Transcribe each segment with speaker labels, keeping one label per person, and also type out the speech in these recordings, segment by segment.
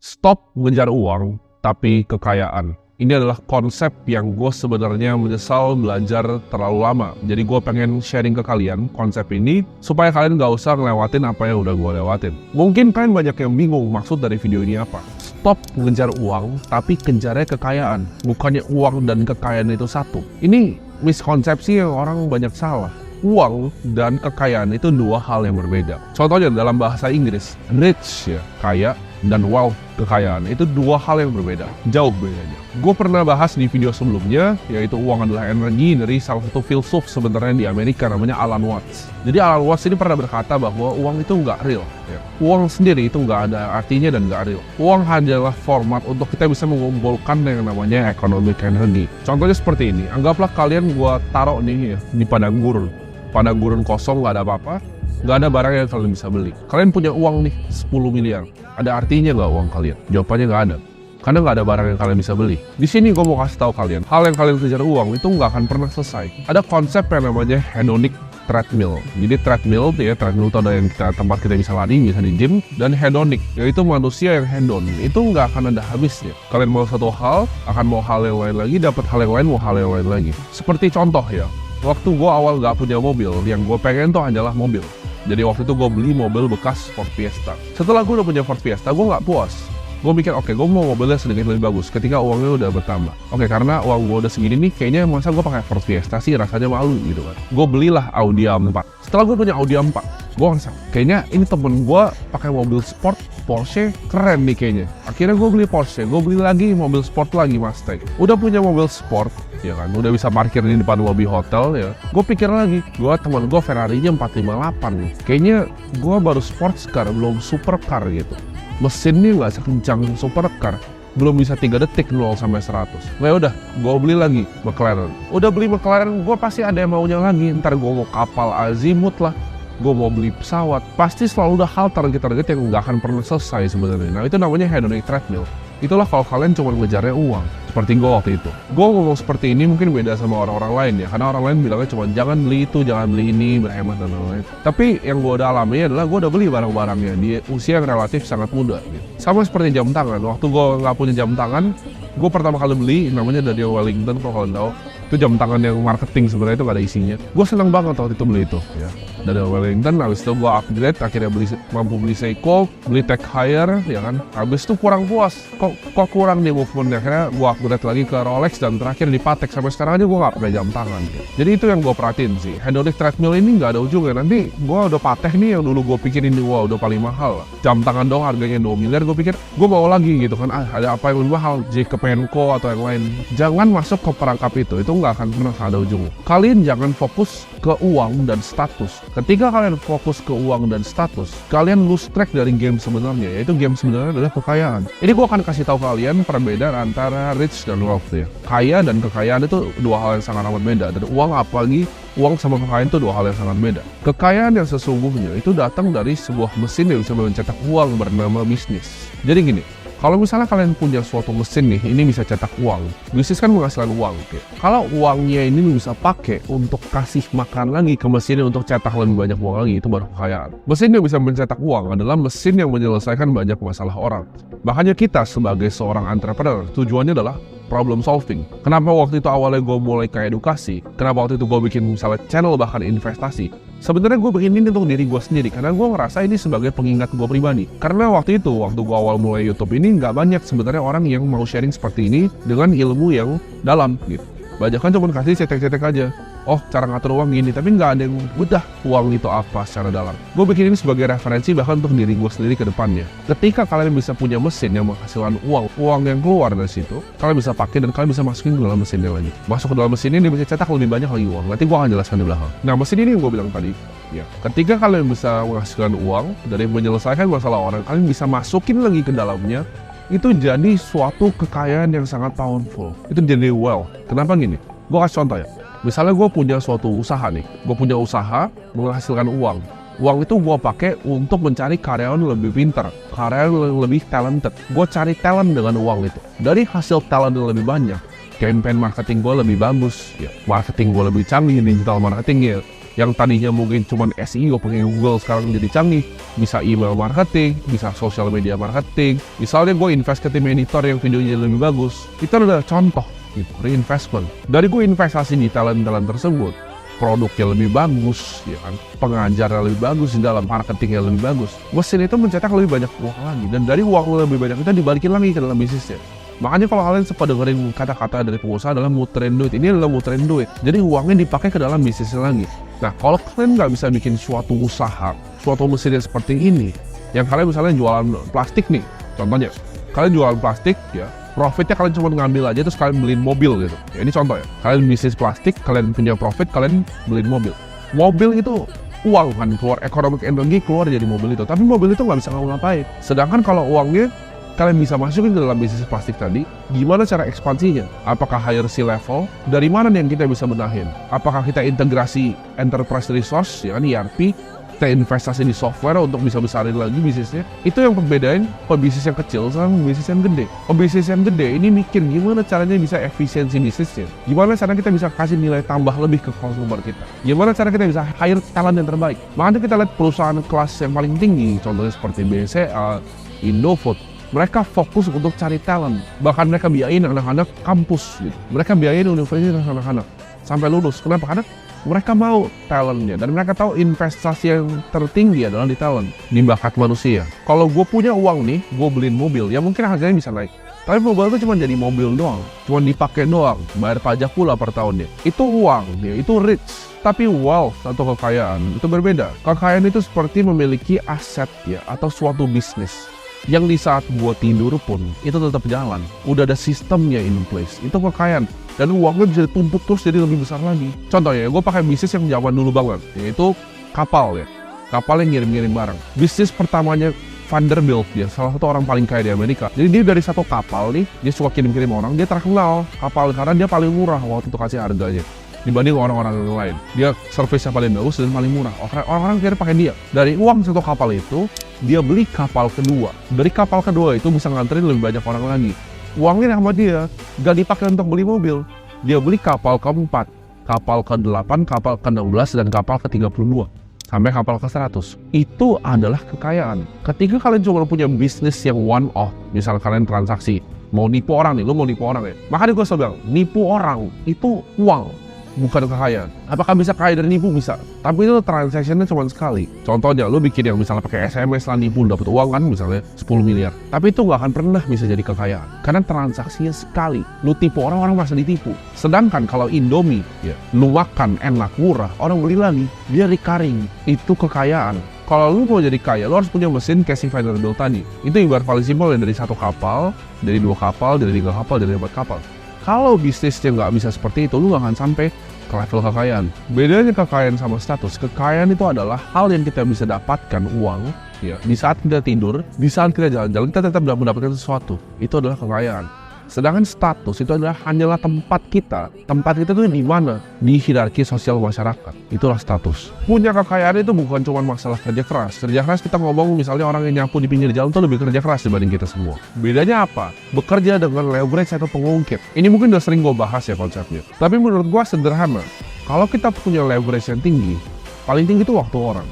Speaker 1: Stop mengejar uang, tapi kekayaan. Ini adalah konsep yang gue sebenarnya menyesal belajar terlalu lama. Jadi gue pengen sharing ke kalian konsep ini supaya kalian gak usah ngelewatin apa yang udah gue lewatin. Mungkin kalian banyak yang bingung maksud dari video ini apa. Stop mengejar uang, tapi kejarnya kekayaan. Bukannya uang dan kekayaan itu satu. Ini miskonsepsi yang orang banyak salah. Uang dan kekayaan itu dua hal yang berbeda. Contohnya dalam bahasa Inggris, rich ya, kaya, dan wealth, kekayaan, itu dua hal yang berbeda. Jauh bedanya. Gue pernah bahas di video sebelumnya, yaitu uang adalah energi dari salah satu filsuf sebenarnya di Amerika namanya Alan Watts. Jadi Alan Watts ini pernah berkata bahwa uang itu nggak real. Ya. Uang sendiri itu nggak ada artinya dan nggak real. Uang hanyalah format untuk kita bisa mengumpulkan yang namanya economic energy. Contohnya seperti ini, anggaplah kalian gue taruh nih ya, di padang gurun. Padang gurun kosong, nggak ada apa-apa, nggak ada barang yang kalian bisa beli. Kalian punya uang nih 10 miliar. Ada artinya nggak uang kalian? Jawabannya nggak ada. Karena nggak ada barang yang kalian bisa beli. Di sini gue mau kasih tahu kalian, hal yang kalian kejar uang itu nggak akan pernah selesai. Ada konsep yang namanya hedonic treadmill. Jadi treadmill itu ya, treadmill itu ada yang tempat kita bisa lari, bisa di gym. Dan hedonic, yaitu manusia yang hedon. Itu nggak akan ada habisnya. Kalian mau satu hal, akan mau hal yang lain lagi, dapat hal yang lain, mau hal yang lain lagi. Seperti contoh ya, waktu gue awal gak punya mobil, yang gue pengen tuh hanyalah mobil. Jadi waktu itu gue beli mobil bekas Ford Fiesta. Setelah gue udah punya Ford Fiesta, gue gak puas. Gue mikir, oke, gue mau mobilnya sedikit lebih bagus ketika uangnya udah bertambah. Oke, karena uang gue udah segini nih, kayaknya masa gue pakai Ford Fiesta sih, rasanya malu gitu kan. Gue belilah Audi A4. Setelah gue punya Audi A4, gue ngerasa, kayaknya ini temen gue pakai mobil sport Porsche, keren nih kayaknya. Akhirnya gue beli Porsche, gue beli lagi mobil sport lagi Mustang. Udah punya mobil sport, ya kan, udah bisa parkir di depan lobby hotel ya. Gue pikir lagi, teman gue Ferrari-nya 458 nih. Kayaknya gue baru sports car, belum supercar gitu. Mesinnya nggak sekencang supercar, belum bisa 3 detik 0 sampai 100. Nah udah, gue beli lagi McLaren. Udah beli McLaren, gue pasti ada yang maunya lagi. Ntar gue mau kapal azimut lah, gue mau beli pesawat. Pasti selalu ada hal target-target yang nggak akan pernah selesai sebenarnya. Nah itu namanya hedonic treadmill. Itulah kalau kalian cuma ngejarnya uang. Seperti gue waktu itu. Gue ngomong seperti ini mungkin beda sama orang-orang lain ya. Karena orang lain bilangnya cuma jangan beli itu, jangan beli ini, berhemat dan lain-lain. Tapi yang gue udah alami adalah gue udah beli barang-barangnya di usia yang relatif sangat muda gitu. Sama seperti jam tangan. Waktu gue nggak punya jam tangan, gue pertama kali beli namanya dari Wellington, kalau kalian tahu. Itu jam tangan yang marketing sebenarnya, itu gak ada isinya. Gue senang banget waktu itu beli itu ya. Dari Wellington, habis itu gue upgrade, akhirnya mampu beli Seiko, beli Tech Heuer, ya kan. Habis itu kurang puas, kok kurang nih movementnya. Akhirnya gue upgrade lagi ke Rolex dan terakhir di Patek. Sampai sekarang aja gue gak pakai jam tangan. Gitu. Jadi itu yang gue perhatiin sih. Hedonic treadmill ini gak ada ujungnya. Nanti gue udah Patek nih yang dulu gue pikirin wah udah paling mahal. Jam tangan dong harganya 2 miliar, gue pikir gue mau lagi gitu kan. Ada apa yang lebih mahal, Jacob & Co atau yang lain. Jangan masuk ke perangkap itu nggak akan pernah ada ujungnya. Kalian jangan fokus ke uang dan status. Ketika kalian fokus ke uang dan status, kalian lose track dari game sebenarnya, yaitu game sebenarnya adalah kekayaan. Ini gue akan kasih tahu kalian perbedaan antara rich dan wealth ya. Kaya dan kekayaan itu dua hal yang sangat amat beda. Dan uang, apalagi uang sama kekayaan itu dua hal yang sangat beda. Kekayaan yang sesungguhnya itu datang dari sebuah mesin yang bisa mencetak uang bernama bisnis. Jadi gini, kalau misalnya kalian punya suatu mesin nih, ini bisa cetak uang. Bisnis kan menghasilkan uang. Gitu. Kalau uangnya ini bisa pakai untuk kasih makan lagi ke mesin untuk cetak lebih banyak uang lagi, itu baru kekayaan. Mesin yang bisa mencetak uang adalah mesin yang menyelesaikan banyak masalah orang. Makanya kita sebagai seorang entrepreneur, tujuannya adalah problem solving. Kenapa waktu itu awalnya gue mulai ke edukasi? Kenapa waktu itu gue bikin misalnya channel bahkan investasi? Sebenarnya gue bikin ini untuk diri gue sendiri karena gue ngerasa ini sebagai pengingat gue pribadi. Karena waktu gue awal mulai YouTube ini nggak banyak sebenarnya orang yang mau sharing seperti ini dengan ilmu yang dalam gitu. Banyak kan cuma kasih cetek-cetek aja. Oh, cara ngatur uang gini, tapi nggak ada yang bedah uang itu apa secara dalam. Gue bikin ini sebagai referensi bahkan untuk diri gue sendiri ke depannya. Ketika kalian bisa punya mesin yang menghasilkan uang yang keluar dari situ, kalian bisa pakai dan kalian bisa masukin ke dalam mesinnya lagi. Masuk ke dalam mesin ini bisa cetak lebih banyak lagi uang. Nanti gue akan jelaskan di belakang. Nah, mesin ini yang gue bilang tadi, ya, ketika kalian bisa menghasilkan uang dari menyelesaikan masalah orang, kalian bisa masukin lagi ke dalamnya. Itu jadi suatu kekayaan yang sangat powerful. Itu jadi wealth. Kenapa gini? Gue kasih contoh ya. Misalnya gue punya suatu usaha nih. Gue punya usaha menghasilkan uang. Uang itu gue pakai untuk mencari karyawan lebih pintar, karyawan yang lebih talented. Gue cari talent dengan uang itu. Dari hasil talent yang lebih banyak, campaign marketing gue lebih bagus, ya, marketing gue lebih canggih, digital marketing ya. Yang tadinya mungkin cuma SEO pengen Google, sekarang jadi canggih. Bisa email marketing, bisa social media marketing. Misalnya gue invest ke tim editor yang videonya lebih bagus. Itu adalah contoh gitu, reinvestment. Dari gue investasi di talent-talent tersebut, produknya lebih bagus, ya kan, pengajarnya lebih bagus, di dalam marketingnya lebih bagus, mesin itu mencetak lebih banyak uang lagi, dan dari uang lebih banyak itu dibalikin lagi ke dalam bisnisnya. Makanya kalau kalian sempat dengerin kata-kata dari pengusaha adalah muterin duit, ini adalah muterin duit, jadi uangnya dipakai ke dalam bisnisnya lagi. Nah, kalau kalian nggak bisa bikin suatu usaha, suatu mesin yang seperti ini, yang kalian misalnya jualan plastik nih, contohnya, kalian jualan plastik, ya, profitnya kalian cuma ngambil aja terus kalian beliin mobil gitu. Ya, ini contoh ya. Kalian bisnis plastik, kalian punya profit, kalian beliin mobil. Mobil itu uang kan, keluar economic energy keluar jadi mobil itu. Tapi mobil itu nggak bisa ngapain. Sedangkan kalau uangnya kalian bisa masukin ke dalam bisnis plastik tadi, gimana cara ekspansinya? Apakah hire C-level? Dari mana nih yang kita bisa benahin? Apakah kita integrasi enterprise resource, ya kan, ERP? Kita investasi di software untuk bisa besarin lagi bisnisnya. Itu yang membedain pebisnis yang kecil sama bisnis yang gede. Pebisnis yang gede ini mikir gimana caranya bisa efisiensi bisnisnya. Gimana caranya kita bisa kasih nilai tambah lebih ke konsumer kita. Gimana cara kita bisa hire talent yang terbaik. Makanya kita lihat perusahaan kelas yang paling tinggi, contohnya seperti BCA, Indofood. Mereka fokus untuk cari talent. Bahkan mereka biayain anak-anak kampus gitu. Mereka biayain universitas anak-anak sampai lulus. Kenapa? Karena mereka mau talentnya, dan mereka tahu investasi yang tertinggi adalah di talent, di bakat manusia. Kalau gue punya uang nih, gue beliin mobil, ya mungkin harganya bisa naik. Tapi mobil itu cuma jadi mobil doang, cuma dipakai doang, bayar pajak pula per tahunnya. Itu uang, ya, itu rich. Tapi wealth atau kekayaan itu berbeda. Kekayaan itu seperti memiliki aset, ya, atau suatu bisnis yang di saat gue tidur pun itu tetap jalan. Udah ada sistemnya in place. Itu kekayaan. Dan uangnya bisa ditumpuk terus jadi lebih besar lagi. Contohnya, gue pakai bisnis yang zaman dulu banget, yaitu kapal, ya. Kapal yang ngirim-ngirim barang. Bisnis pertamanya Vanderbilt, ya, salah satu orang paling kaya di Amerika. Jadi dia dari satu kapal nih, dia suka kirim-kirim orang, dia terkenal kapal karena dia paling murah waktu itu kasih harganya dibanding orang-orang yang lain. Dia servisnya paling bagus dan paling murah. Orang-orang kira pakai dia. Dari uang satu kapal itu, dia beli kapal kedua. Dari kapal kedua itu bisa nganterin lebih banyak orang lagi. Uangnya sama dia gak dipakai untuk beli mobil. Dia beli kapal keempat, kapal ke-8, kapal ke-16, dan kapal ke-32. Sampai kapal ke-100. Itu adalah kekayaan. Ketika kalian cuma punya bisnis yang one off, misal kalian transaksi, mau nipu orang nih, lo mau nipu orang ya. Makanya gue selalu bilang, nipu orang itu uang, bukan kekayaan. Apakah bisa kaya dari nipu? Bisa. Tapi itu transaksinya cuma sekali. Contohnya, lo bikin yang misalnya pakai SMS lah nipu, dapat uang kan misalnya 10 miliar. Tapi itu nggak akan pernah bisa jadi kekayaan. Karena transaksinya sekali. Lo tipu orang merasa ditipu. Sedangkan kalau Indomie, ya, lo makan enak, murah, orang beli lagi, dia recurring. Itu kekayaan. Kalau lo mau jadi kaya, lo harus punya mesin casing Vanderbilt tadi. Itu ibarat paling simpel, dari satu kapal, dari 2 kapal, dari 3 kapal, dari 4 kapal. Kalau bisnisnya nggak bisa seperti itu, lu nggak akan sampai ke level kekayaan. Bedanya kekayaan sama status. Kekayaan itu adalah hal yang kita bisa dapatkan, uang, ya, di saat kita tidur, di saat kita jalan-jalan, kita tetap mendapatkan sesuatu. Itu adalah kekayaan. Sedangkan status itu adalah hanyalah tempat kita. Tempat kita itu di mana? Di hierarki sosial masyarakat. Itulah status. Punya kekayaan itu bukan cuma masalah kerja keras. Kerja keras kita ngomong misalnya orang yang nyapu di pinggir jalan itu lebih kerja keras dibanding kita semua. Bedanya apa? Bekerja dengan leverage atau pengungkit. Ini mungkin udah sering gue bahas ya konsepnya. Tapi menurut gue sederhana. Kalau kita punya leverage yang tinggi, paling tinggi itu waktu orang.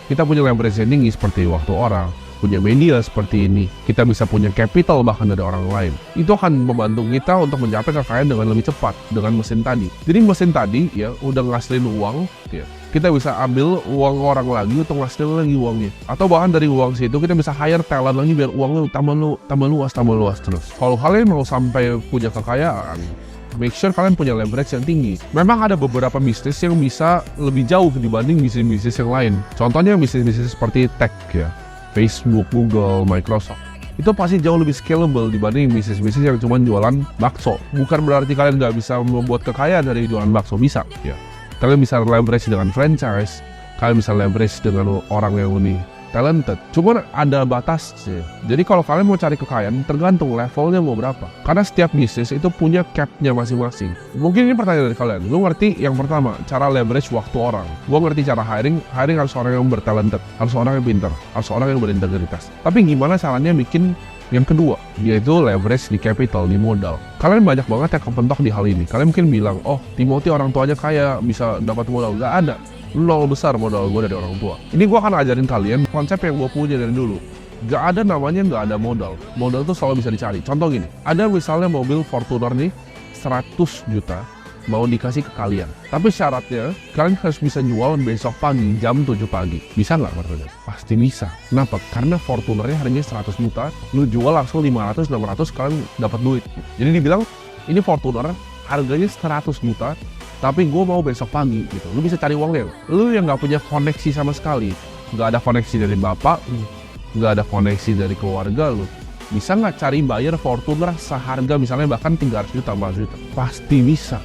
Speaker 1: Kita punya leverage yang tinggi seperti waktu orang, punya media seperti ini, kita bisa punya capital bahkan dari orang lain. Itu akan membantu kita untuk mencapai kekayaan dengan lebih cepat dengan mesin tadi. Jadi mesin tadi, ya, udah ngasilin uang, ya, kita bisa ambil uang orang lagi untuk ngasilin lagi uangnya. Atau bahkan dari uang situ kita bisa hire talent lagi biar uangnya tambah luas terus. Kalau kalian mau sampai punya kekayaan, make sure kalian punya leverage yang tinggi. Memang ada beberapa bisnis yang bisa lebih jauh dibanding bisnis-bisnis yang lain. Contohnya bisnis-bisnis seperti tech, ya, Facebook, Google, Microsoft. Itu pasti jauh lebih scalable dibanding bisnis-bisnis yang cuma jualan bakso. Bukan berarti kalian nggak bisa membuat kekayaan dari jualan bakso, bisa. Ya. Kalian bisa leverage dengan franchise, kalian bisa leverage dengan orang yang lebih talented. Cuma ada batasnya. Jadi kalau kalian mau cari kekayaan, tergantung levelnya mau berapa. Karena setiap bisnis itu punya cap-nya masing-masing. Mungkin ini pertanyaan dari kalian. Lu ngerti yang pertama, cara leverage waktu orang. Gua ngerti cara hiring harus orang yang bertalented, harus orang yang pintar, harus orang yang berintegritas. Tapi gimana caranya bikin yang kedua, yaitu leverage di capital, di modal. Kalian banyak banget yang kepentok di hal ini. Kalian mungkin bilang, oh, Timothy orang tuanya kaya, bisa dapat modal. Nggak ada. nol besar modal gue dari orang tua. Ini gue akan ajarin kalian konsep yang gue punya dari dulu. Gak ada namanya gak ada modal. Modal tuh selalu bisa dicari. Contoh gini, ada misalnya mobil Fortuner nih 100 juta mau dikasih ke kalian. Tapi syaratnya kalian harus bisa jual besok pagi jam 7 pagi. Bisa nggak Martin? Pasti bisa. Kenapa? Karena Fortunernya harganya 100 juta, lu jual langsung 500-600 kalian dapat duit. Jadi dibilang ini Fortuner harganya 100 juta, tapi gue mau besok pagi gitu. Lu bisa cari uangnya. Lu yang nggak punya koneksi sama sekali, nggak ada koneksi dari bapak, nggak ada koneksi dari keluarga lu, bisa nggak cari bayar Fortuner seharga misalnya bahkan 300 juta, 400 juta? Pasti bisa.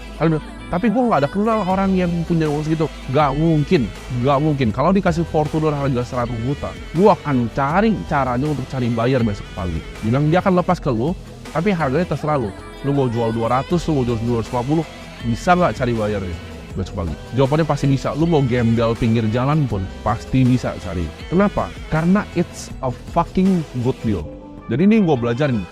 Speaker 1: Tapi gue nggak ada kenal orang yang punya uang segitu. Nggak mungkin. Kalau dikasih Fortuner harga 100 juta, gue akan cari caranya untuk cari bayar besok pagi. Bilang dia akan lepas ke lu, tapi harganya terserah lu. Lu mau jual 200, lu mau jual 250, bisa nggak cari bayarnya besok pagi? Jawabannya pasti bisa. Lu mau gembel pinggir jalan pun pasti bisa cari. Kenapa? Karena it's a fucking good deal. Jadi ini gue belajarin.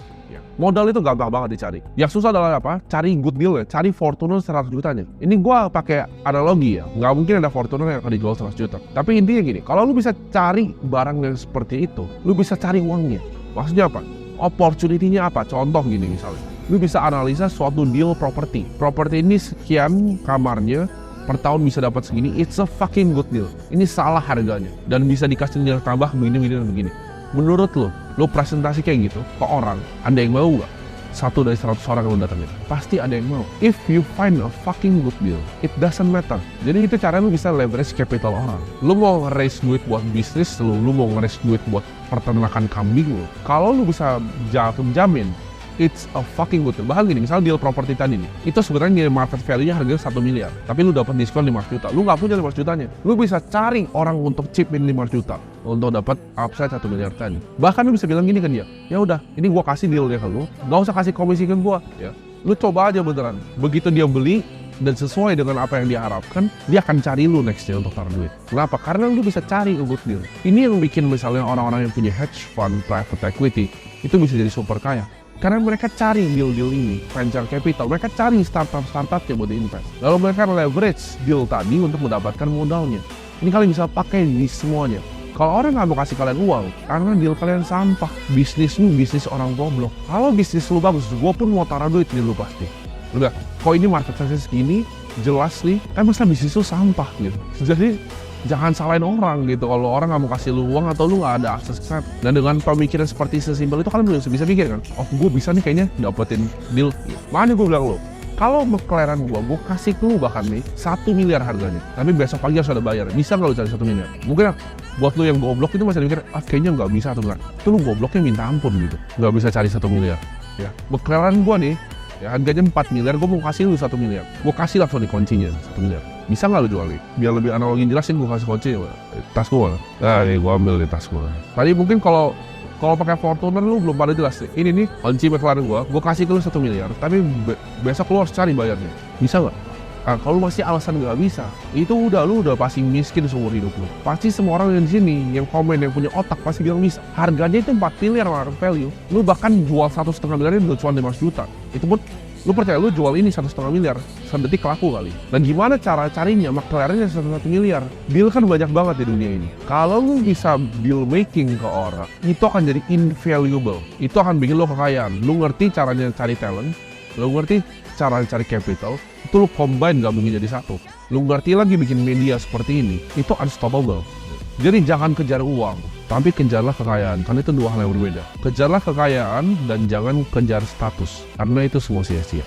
Speaker 1: Modal itu gampang banget dicari. Yang susah adalah apa? Cari good deal ya. Cari Fortuner 100 jutanya. Ini gue pakai analogi ya. Nggak mungkin ada Fortuner yang akan dijual 100 juta. Tapi intinya gini, kalau lu bisa cari barang yang seperti itu, lu bisa cari uangnya. Maksudnya apa? Opportunity-nya apa? Contoh gini misalnya, lu bisa analisa suatu deal properti. Properti ini sekian kamarnya, per tahun bisa dapat segini, it's a fucking good deal. Ini salah harganya, dan bisa dikasih nilai tambah begini. Menurut lu presentasi kayak gitu ke orang, ada yang mau nggak? 1 dari 100 orang yang lu datangin, pasti ada yang mau. If you find a fucking good deal, it doesn't matter. Jadi itu cara lu bisa leverage capital orang. Lu mau raise duit buat bisnis lu mau raise duit buat peternakan kambing lu. Kalau lu bisa jamin, it's a fucking good deal. Bahkan gini, misalnya deal properti tadi nih, itu sebenarnya market value-nya harganya 1 miliar, tapi lu dapat diskon 5 juta. Lu nggak punya 5 jutanya, lu bisa cari orang untuk chip in 5 juta untuk dapat upside 1 miliar tadi. Bahkan lu bisa bilang gini kan dia, ya udah, ini gua kasih deal-nya ke lu, nggak usah kasih komisi ke gua, ya. Lu coba aja beneran. Begitu dia beli dan sesuai dengan apa yang dia harapkan, dia akan cari lu next-nya untuk taruh duit. Kenapa? Karena lu bisa cari a good deal. Ini yang bikin misalnya orang-orang yang punya hedge fund, private equity, itu bisa jadi super kaya. Karena mereka cari deal-deal ini, venture capital, mereka cari startup yang buat diinvest. Lalu mereka leverage deal tadi untuk mendapatkan modalnya. Ini kalian bisa pakai di semuanya. Kalau orang nggak mau kasih kalian uang, karena deal kalian sampah, bisnis lu bisnis orang goblok. Kalau bisnis lu bagus, gue pun mau taruh duit di lu pasti. Udah, kok ini market size segini, jelas nih, kan masa bisnis lu sampah gitu. Jadi jangan salahin orang gitu kalau orang nggak mau kasih lu uang atau lu nggak ada akses ke sana. Dan dengan pemikiran seperti sesimpel itu kalian bisa mikir kan, oh gue bisa nih kayaknya dapetin deal. Makanya gue bilang lo, kalau McLaren gue kasih ke lu bahkan nih 1 miliar harganya, tapi besok pagi harus ada bayar. Bisa nggak lu cari 1 miliar? Mungkin buat lu yang goblok itu masih mikir, kayaknya nggak bisa atau enggak. Itu lu gobloknya minta ampun gitu, nggak bisa cari 1 miliar. Ya, McLaren gue nih, ya harganya 4 miliar, gue mau kasih lu 1 miliar. Gue kasih langsung nih kuncinya 1 miliar. Bisa nggak lu jual nih? Biar lebih analogi jelasin, gue kasih kunci tas gue. Nah nih gue ambil di tas gue. Tadi mungkin kalau pakai Fortuner lu belum pada jelas nih. Ini nih kunci McLaren gue kasih ke lu 1 miliar, tapi besok lu harus cari bayarnya. Bisa nggak? Nah, kalau masih alasan nggak bisa, itu lu udah pasti miskin seumur hidup lu. Pasti semua orang yang di sini yang komen yang punya otak pasti bilang bisa. Harganya itu 4 miliar market value. Lu bahkan jual 1,5 miliar itu cuma 5 juta. Itu pun lu percaya lu jual ini 1,5 miliar, sedetik laku kali. Dan gimana cara carinya? McLaren-nya 1 miliar. Deal kan banyak banget di dunia ini. Kalau lu bisa deal making ke orang, itu akan jadi invaluable. Itu akan bikin lu kekayaan. Lu ngerti caranya cari talent, lu ngerti cara cari capital, itu lu combine gabungin jadi satu. Lu ngerti lagi bikin media seperti ini, itu unstoppable. Jadi jangan kejar uang, tapi kejarlah kekayaan, karena itu 2 hal yang berbeda. Kejarlah kekayaan dan jangan kejar status, karena itu semua sia-sia.